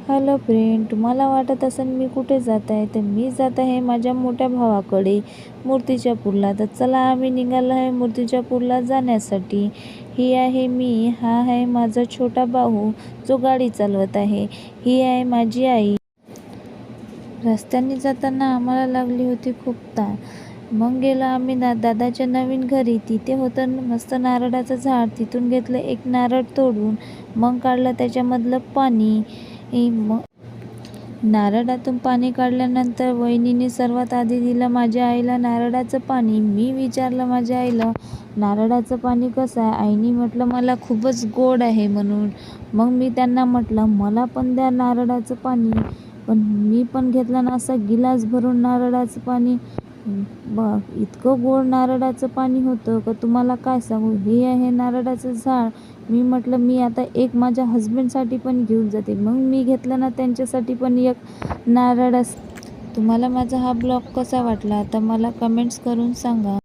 Hello friend, तुम्हाला वाटत असेल मी कुठे जात आहे, तर मी जात आहे माझ्या मोठ्या भावाकडे मूर्तिजापूरला. तर चला आम्ही निघालो आहे मूर्तिजापूरला जाण्यासाठी. ही आहे मी, हा आहे माझा छोटा भाऊ जो गाडी चालवत आहे, ही आहे माझी आई. रस्त्याने जाताना आम्हाला लागली होती खूप तहान. मग गेलो आम्ही दादाच्या नवीन घरी. तिथे होतं मस्त नारळाचं झाड. तिथून घेतलं एक नारळ तोडून, मग काढलं त्याच्यामधलं पाणी. मग नारळातून पाणी काढल्यानंतर वहिनीने सर्वात आधी दिलं माझ्या आईला नारळाचं पाणी. मी विचारलं माझ्या आईला, नारळाचं पाणी कसं आहे? आईने म्हटलं मला खूपच गोड आहे म्हणून. मग मी त्यांना म्हटलं मला पण द्या नारळाचं पाणी. पण मी पण घेतलं ना असं गिलास भरून नारळाचं पाणी. बघ, इतकं गोड नारळाचं पाणी होतं का तुम्हाला काय सांगू. हे आहे नारळाचं झाड. मी म्हटलं मी आता एक माझ्या हस्बंडसाठी पण घेऊन जाते. मग मी घेतलं ना त्यांच्यासाठी पण एक नारळ. तुम्हाला माझा हा ब्लॉग कसा वाटला आता मला कमेंट्स करून सांगा.